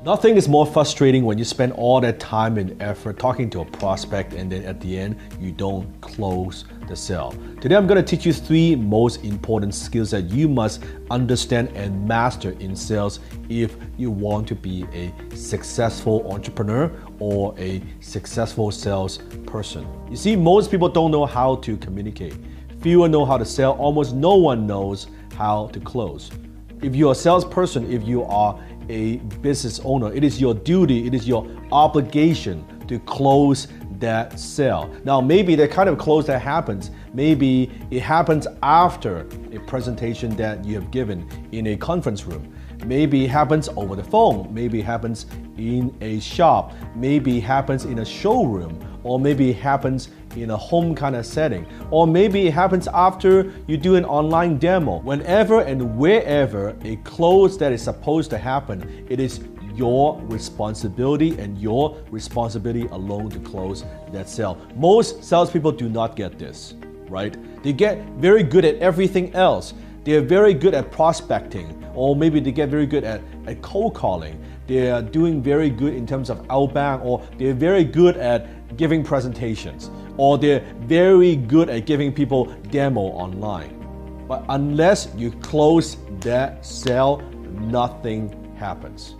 Nothing is more frustrating when you spend all that time and effort talking to a prospect and then at the end, you don't close the sale. Today, I'm going to teach you 3 most important skills that you must understand and master in sales if you want to be a successful entrepreneur or a successful salesperson. You see, most people don't know how to communicate. Fewer know how to sell. Almost no one knows how to close. If you're a salesperson, if you are a business owner, it is your duty, it is your obligation to close that sale. Now, maybe the kind of close that happens, maybe it happens after a presentation that you have given in a conference room. Maybe it happens over the phone. Maybe it happens in a shop. Maybe it happens in a showroom. Or maybe it happens in a home kind of setting. Or maybe it happens after you do an online demo. Whenever and wherever a close that is supposed to happen, it is your responsibility and your responsibility alone to close that sale. Most salespeople do not get this, right? They get very good at everything else. They're very good at prospecting, or maybe they get very good at cold calling. They're doing very good in terms of outbound, or they're very good at giving presentations, or they're very good at giving people demo online. But unless you close that sale, nothing happens.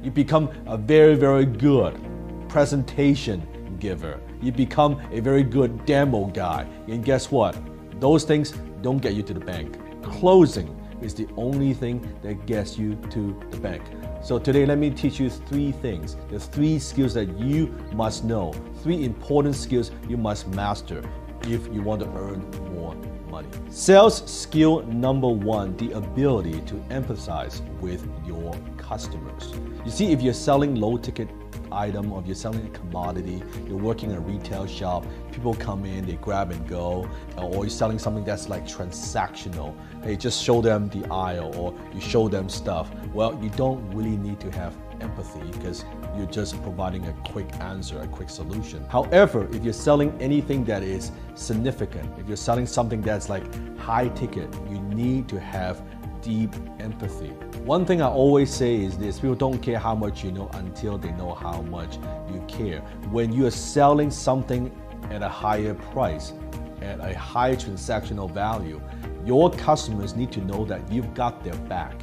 You become a very, very good presentation giver. You become a very good demo guy. And guess what? Those things don't get you to the bank. Closing is the only thing that gets you to the bank. So today, let me teach you 3 things. There's 3 skills that you must know. 3 important skills you must master if you want to earn more money. Sales skill number 1, the ability to empathize with your customers. You see, if you're selling low ticket item, or if you're selling a commodity, you're working in a retail shop, people come in, they grab and go, or you're selling something that's like transactional. Hey, just show them the aisle, or you show them stuff. Well, you don't really need to have empathy because you're just providing a quick answer, a quick solution. However, if you're selling anything that is significant, if you're selling something that's like high ticket, you need to have deep empathy. One thing I always say is this: people don't care how much you know until they know how much you care. When you are selling something at a higher price, at a high transactional value, your customers need to know that you've got their back,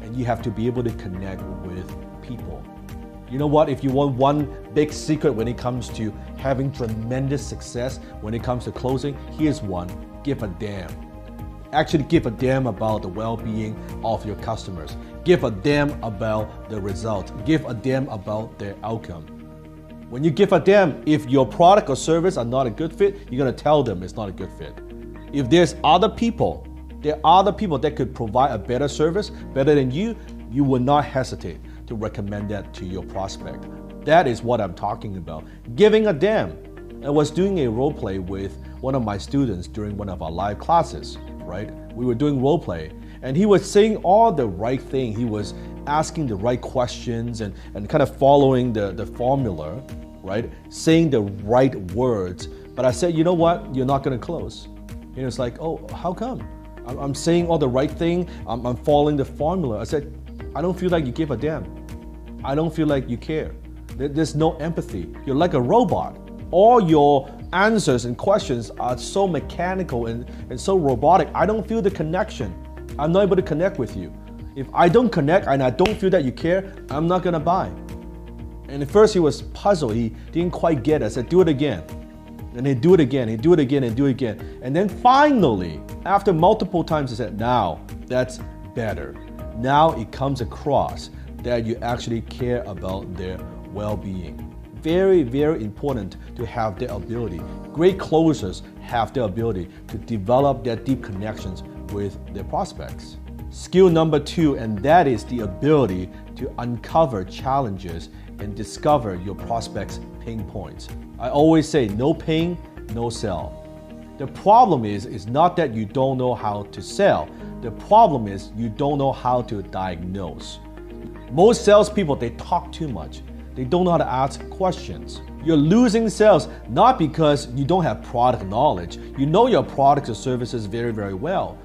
and you have to be able to connect with people. You know what? If you want one big secret when it comes to having tremendous success, when it comes to closing, here's one: give a damn. Actually give a damn about the well-being of your customers. Give a damn about the result. Give a damn about their outcome. When you give a damn, if your product or service are not a good fit, you're gonna tell them it's not a good fit. If there are other people that could provide a better service, better than you will not hesitate to recommend that to your prospect. That is what I'm talking about. Giving a damn. I was doing a role play with one of my students during one of our live classes. Right? We were doing role play, and he was saying all the right thing. He was asking the right questions and kind of following the formula, right? Saying the right words. But I said, you know what? You're not going to close. And he was like, oh, how come? I'm saying all the right thing. I'm following the formula. I said, I don't feel like you give a damn. I don't feel like you care. There's no empathy. You're like a robot. All your answers and questions are so mechanical and so robotic. I don't feel the connection. I'm not able to connect with you. If I don't connect and I don't feel that you care, I'm not gonna buy. And at first he was puzzled. He didn't quite get it. I said, do it again. And he'd do it again, he'd do it again and do it again. And then finally, after multiple times, he said, now that's better. Now it comes across that you actually care about their well-being. Very, very important to have the ability. Great closers have the ability to develop their deep connections with their prospects. Skill number 2, and that is the ability to uncover challenges and discover your prospects' pain points. I always say, no pain, no sell. The problem is not that you don't know how to sell. The problem is you don't know how to diagnose. Most salespeople, they talk too much. They don't know how to ask questions. You're losing sales not because you don't have product knowledge. You know your products or services very, very well.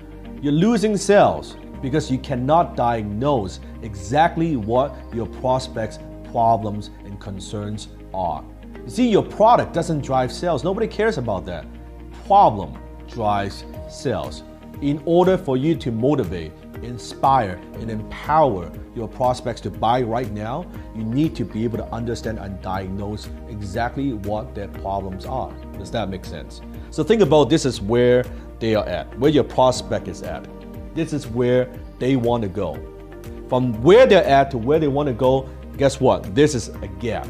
You're losing sales because you cannot diagnose exactly what your prospects' problems and concerns are. You see, your product doesn't drive sales. Nobody cares about that. Problem drives sales. In order for you to motivate, inspire, and empower your prospects to buy right now, you need to be able to understand and diagnose exactly what their problems are. Does that make sense? So think about this is where they are at, where your prospect is at. This is where they want to go. From where they're at to where they want to go, guess what? This is a gap.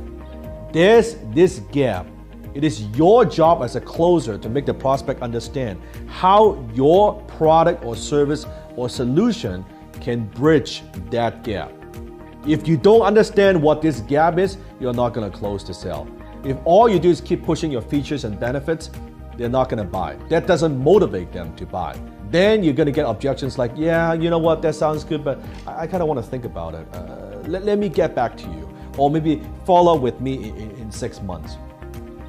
There's this gap. It is your job as a closer to make the prospect understand how your product or service or solution can bridge that gap. If you don't understand what this gap is, you're not going to close the sale. If all you do is keep pushing your features and benefits, they're not going to buy. That doesn't motivate them to buy. Then you're going to get objections like, yeah, you know what, that sounds good, but I kind of want to think about it. Let me get back to you. Or maybe follow up with me in 6 months.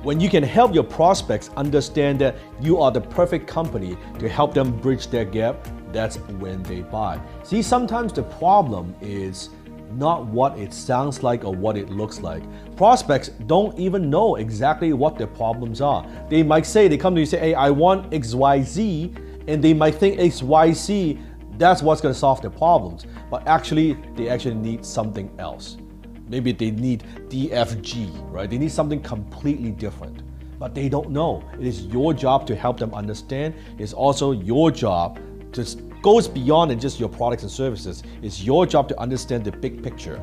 When you can help your prospects understand that you are the perfect company to help them bridge their gap, that's when they buy. See, sometimes the problem is not what it sounds like or what it looks like. Prospects don't even know exactly what their problems are. They might say, they come to you and say, hey, I want XYZ, and they might think XYZ, that's what's going to solve their problems. But actually, they actually need something else. Maybe they need DFG, right? They need something completely different, but they don't know. It is your job to help them understand. It's also your job to goes beyond than just your products and services. It's your job to understand the big picture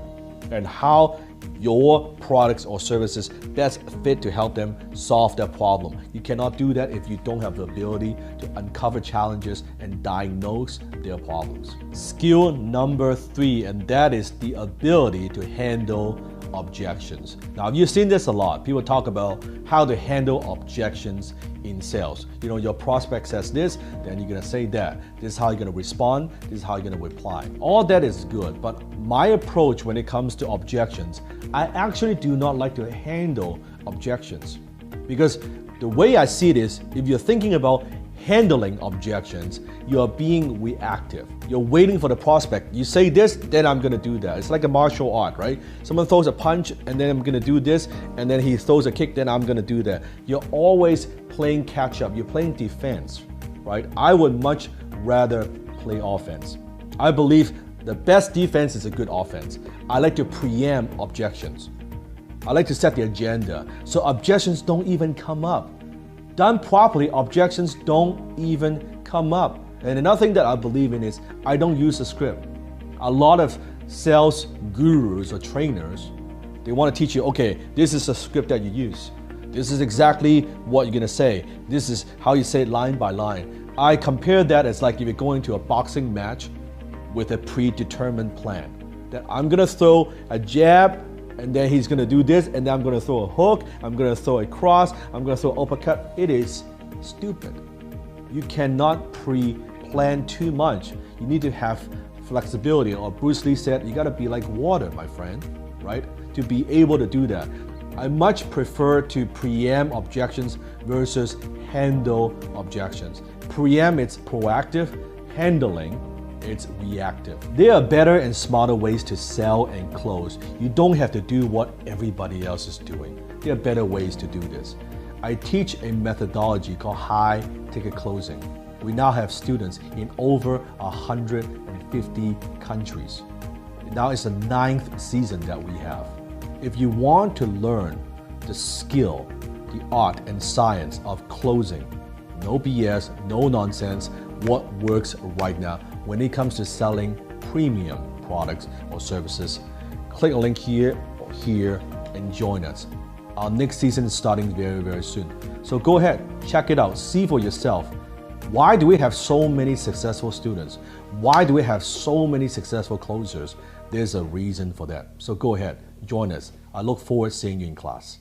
and how your products or services best fit to help them solve their problem. You cannot do that if you don't have the ability to uncover challenges and diagnose their problems. Skill number 3, and that is the ability to handle objections. Now, you've seen this a lot. People talk about how to handle objections in sales. You know, your prospect says this, then you're gonna say that. This is how you're gonna respond, this is how you're gonna reply. All that is good, but my approach when it comes to objections, I actually do not like to handle objections. Because the way I see it is, if you're thinking about handling objections, you are being reactive. You're waiting for the prospect. You say this, then I'm gonna do that. It's like a martial art, right? Someone throws a punch, and then I'm gonna do this, and then he throws a kick, then I'm gonna do that. You're always playing catch up. You're playing defense, right? I would much rather play offense. I believe the best defense is a good offense. I like to preempt objections. I like to set the agenda so objections don't even come up. Done properly, objections don't even come up. And another thing that I believe in is I don't use a script. A lot of sales gurus or trainers, they want to teach you, okay, this is a script that you use. This is exactly what you're going to say. This is how you say it line by line. I compare that as like if you're going to a boxing match with a predetermined plan. That I'm going to throw a jab, and then he's going to do this, and then I'm going to throw a hook, I'm going to throw a cross, I'm going to throw an uppercut. It is stupid. You cannot pre-plan too much. You need to have flexibility, or Bruce Lee said, you got to be like water, my friend, right? To be able to do that. I much prefer to preempt objections versus handle objections. Preempt, it's proactive. Handling, it's reactive. There are better and smarter ways to sell and close. You don't have to do what everybody else is doing. There are better ways to do this. I teach a methodology called high ticket closing. We now have students in over 150 countries. Now it's the 9th season that we have. If you want to learn the skill, the art and science of closing, no BS, no nonsense, what works right now when it comes to selling premium products or services, click a link here or here and join us. Our next season is starting very, very soon. So go ahead, check it out, see for yourself. Why do we have so many successful students? Why do we have so many successful closers? There's a reason for that. So go ahead, join us. I look forward to seeing you in class.